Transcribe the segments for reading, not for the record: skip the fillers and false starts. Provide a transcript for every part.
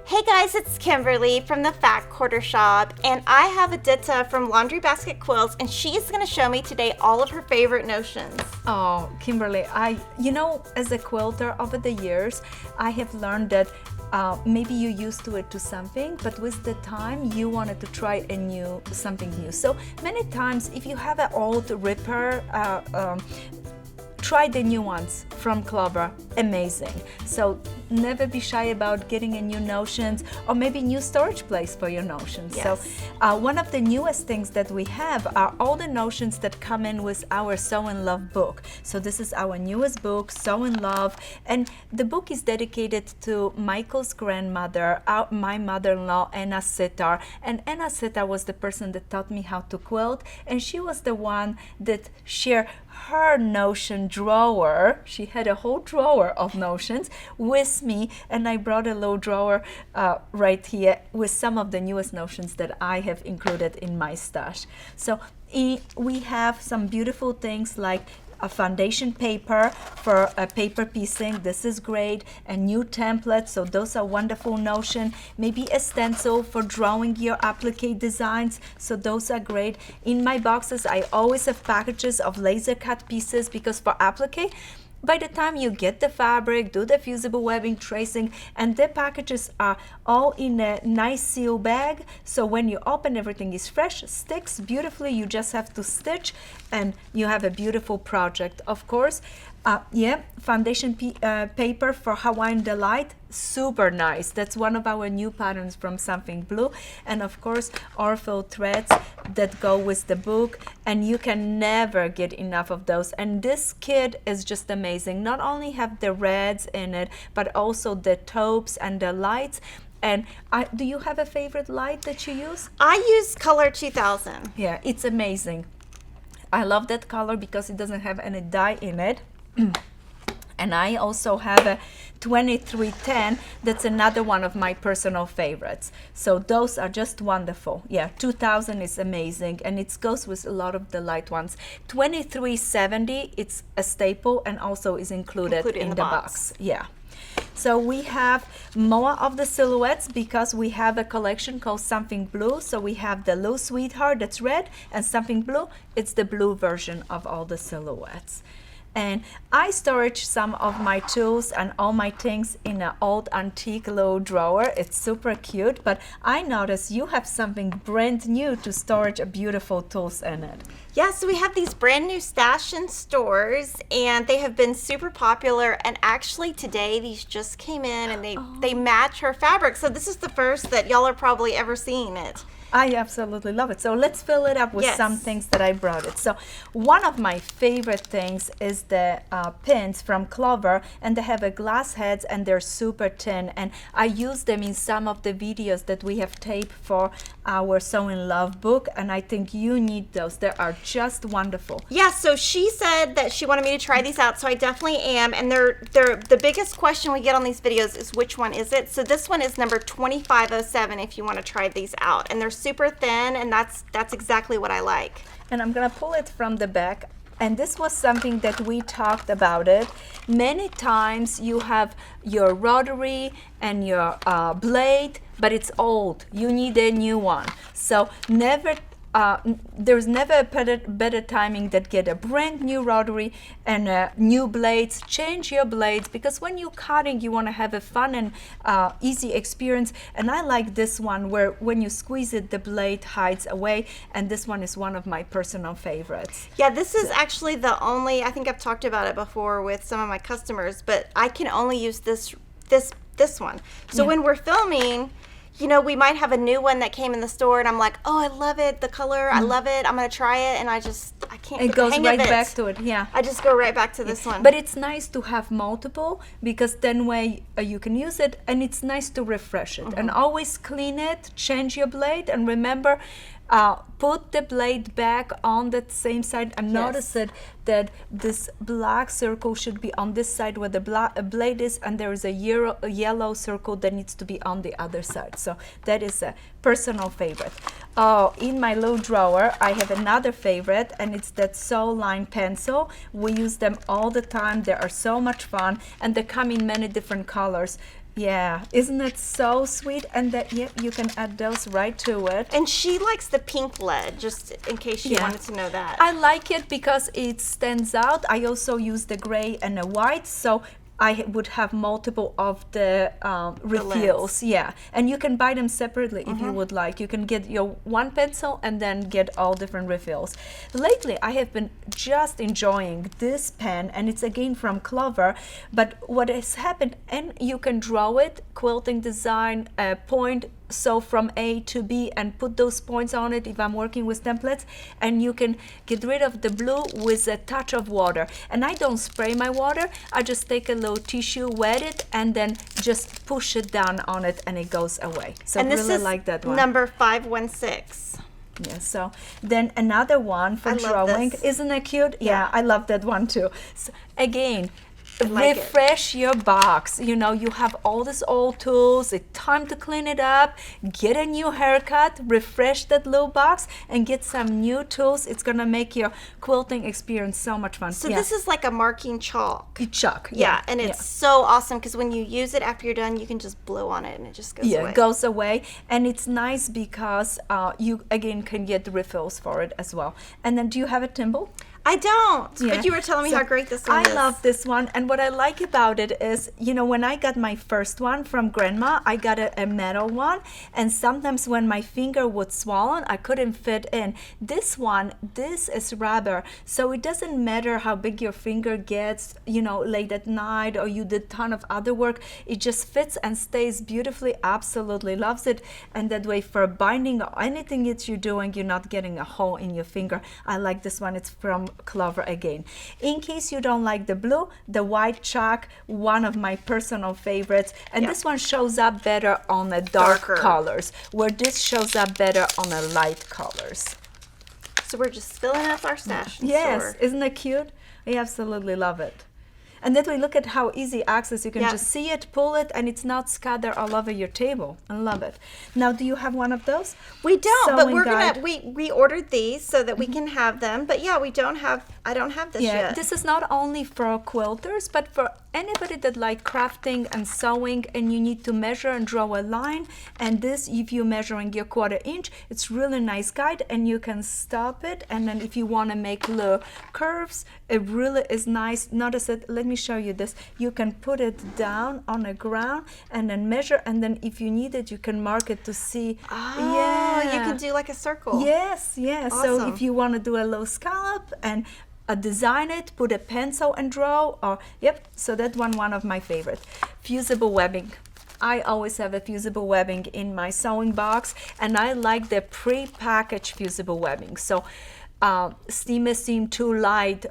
Hey guys, it's Kimberly from the Fat Quarter Shop, and I have Edyta from Laundry Basket Quilts, and she's going to show me today all of her favorite notions. Oh, Kimberly, as a quilter over the years, I have learned that maybe you used to it to something, but with the time you wanted to try something new. So many times, if you have an old ripper, try the new ones from Clover. Amazing. So never be shy about getting a new notions or maybe new storage place for your notions. Yes. So one of the newest things that we have are all the notions that come in with our Sew in Love book. So this is our newest book, Sew in Love, and the book is dedicated to Michael's grandmother, my mother-in-law, Edyta Sitar. And Edyta Sitar was the person that taught me how to quilt, and she was the one that shared her notion drawer. She had a whole drawer of notions with me, and I brought a little drawer right here with some of the newest notions that I have included in my stash. So we have some beautiful things like a foundation paper for paper piecing. This is great. A new template, so those are wonderful notion. Maybe a stencil for drawing your applique designs, so those are great. In my boxes I always have packages of laser cut pieces, because for applique, by the time you get the fabric, do the fusible webbing, tracing, and the packages are all in a nice seal bag, so when you open, everything is fresh, sticks beautifully. You just have to stitch and you have a beautiful project. Of course, foundation paper for Hawaiian Delight, super nice. That's one of our new patterns from Something Blue. And of course, Orphle threads that go with the book, and you can never get enough of those. And this kit is just amazing. Not only have the reds in it, but also the taupes and the lights. And do you have a favorite light that you use? I use Color 2000. Yeah, it's amazing. I love that color because it doesn't have any dye in it. And I also have a 2310. That's another one of my personal favorites. So those are just wonderful. Yeah, 2000 is amazing, and it goes with a lot of the light ones. 2370, it's a staple and also is included in the box. Yeah. So we have more of the silhouettes because we have a collection called Something Blue. So we have the Little Sweetheart that's red, and Something Blue, it's the blue version of all the silhouettes. And I storage some of my tools and all my things in an old antique little drawer. It's super cute, but I noticed you have something brand new to storage beautiful tools in it. Yeah, so we have these brand new stash in stores, and they have been super popular. And actually today these just came in, and they match her fabric. So this is the first that y'all are probably ever seeing it. I absolutely love it. So let's fill it up with some things that I brought it. So one of my favorite things is the pins from Clover, and they have a glass heads and they're super thin, and I use them in some of the videos that we have taped for our Sew in Love book, and I think you need those. They are just wonderful. Yeah, so she said that she wanted me to try these out, so I definitely am. And they're the biggest question we get on these videos is which one is it? So this one is number 2507 if you want to try these out. And they're super thin, and that's exactly what I like. And I'm gonna pull it from the back. And this was something that we talked about it. Many times you have your rotary and your blade, but it's old. You need a new one. So there's never a better timing than get a brand new rotary and new blades. Change your blades, because when you're cutting, you want to have a fun and easy experience. And I like this one where when you squeeze it, the blade hides away. And this one is one of my personal favorites. Yeah, this is actually the only, I think I've talked about it before with some of my customers, but I can only use this one. So when we're filming, you know, we might have a new one that came in the store, and I'm like, oh, I love it, the color, I love it, I'm gonna try it, and I can't it get goes the hang right of it. back to it. Yeah, I just go right back to this one. But it's nice to have multiple, because then way you can use it, and it's nice to refresh it. And always clean it, change your blade, and remember, put the blade back on that same side, and notice it that this black circle should be on this side where the blade is, and there is a yellow circle that needs to be on the other side. So that is a personal favorite. Oh, in my little drawer I have another favorite, and it's that Sew Line pencil. We use them all the time. They are so much fun, and they come in many different colors. Yeah, isn't it so sweet? And that, yeah, you can add those right to it. And she likes the pink lead, just in case you wanted to know that. I like it because it stands out. I also use the gray and the white, so I would have multiple of the refills. Yeah, and you can buy them separately if you would like. You can get your one pencil and then get all different refills. Lately, I have been just enjoying this pen, and it's again from Clover. But what has happened, and you can draw it, quilting design, point, so from A to B, and put those points on it if I'm working with templates, and you can get rid of the blue with a touch of water. And I don't spray my water, I just take a little tissue, wet it, and then just push it down on it, and it goes away. So and I this really is like that one. number 516. Yeah, so then another one for drawing. Isn't it cute? Yeah, I love that one too. So again, refresh your box. You know, you have all these old tools. It's time to clean it up, get a new haircut, refresh that little box, and get some new tools. It's gonna make your quilting experience so much fun. So this is like a marking chalk. Chalk. Yeah, and it's so awesome because when you use it after you're done, you can just blow on it and it just goes away. Yeah, it goes away, and it's nice because you again can get the refills for it as well. And then, do you have a Thimble? I don't, but you were telling me how great this one is. I love this one, and what I like about it is, you know, when I got my first one from Grandma, I got a metal one, and sometimes when my finger would swollen, I couldn't fit in. This one, this is rubber, so it doesn't matter how big your finger gets, you know, late at night, or you did a ton of other work, it just fits and stays beautifully. Absolutely loves it, and that way for binding or anything that you're doing, you're not getting a hole in your finger. I like this one. It's from Clover again. In case you don't like the blue, the white chalk, one of my personal favorites, and this one shows up better on the darker colors, where this shows up better on the light colors. So we're just filling up our stash. Yes, isn't it cute? I absolutely love it. And that way, look at how easy access. You can just see it, pull it, and it's not scattered all over your table. I love it. Now, do you have one of those? We don't, but we're gonna. We ordered these so that we can have them. But yeah, we don't have. I don't have this yet. This is not only for quilters, but for anybody that like crafting and sewing, and you need to measure and draw a line. And this, if you're measuring your 1/4 inch, it's really nice guide, and you can stop it. And then if you want to make little curves, it really is nice. Notice it. Let me show you this. You can put it down on the ground and then measure, and then if you need it, you can mark it to see. Oh, you can do like a circle. Yes. Awesome. So if you want to do a little scallop and design it, put a pencil and draw, or so that one of my favorite. Fusible webbing. I always have a fusible webbing in my sewing box, and I like the pre-packaged fusible webbing. So steam is seam too light,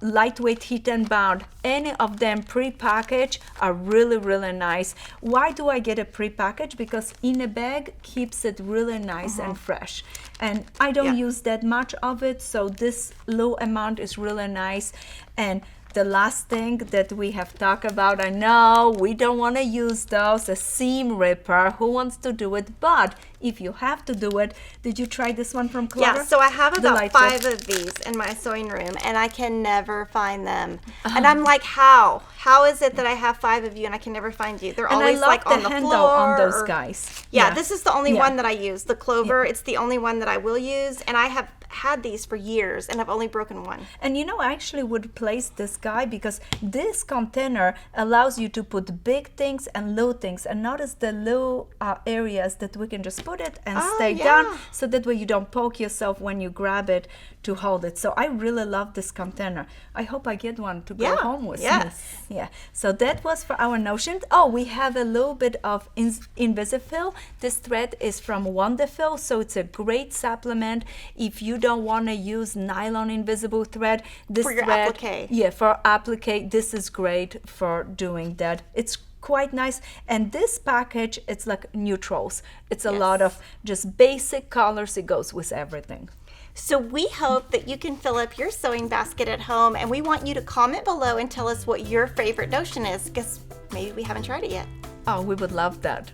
lightweight heat and bound, any of them pre-packaged are really nice. Why do I get a pre-packaged? Because in a bag keeps it really nice and fresh, and I don't use that much of it, so this low amount is really nice. And the last thing that we have talked about, I know we don't want to use those, a seam ripper. Who wants to do it? But if you have to do it, did you try this one from Clover? Yeah, so I have about 5 of these in my sewing room, and I can never find them. And I'm like, how? How is it that I have 5 of you and I can never find you? They're always like on the floor. On those guys. Yeah, this is the only one that I use. The Clover, it's the only one that I will use, and I have had these for years and I've only broken one. And you know, I actually would place this guy because this container allows you to put big things and little things, and notice the little areas that we can just put it and stay down, so that way you don't poke yourself when you grab it to hold it. So I really love this container. I hope I get one to go home with me. Yeah, so that was for our notion. Oh, we have a little bit of Invisifill. This thread is from Wonderfill, so it's a great supplement if you don't want to use nylon invisible thread. This for your thread, applique. Yeah, for applique, this is great for doing that. It's quite nice. And this package, it's like neutrals. It's a lot of just basic colors. It goes with everything. So we hope that you can fill up your sewing basket at home, and we want you to comment below and tell us what your favorite notion is, because maybe we haven't tried it yet. Oh, we would love that.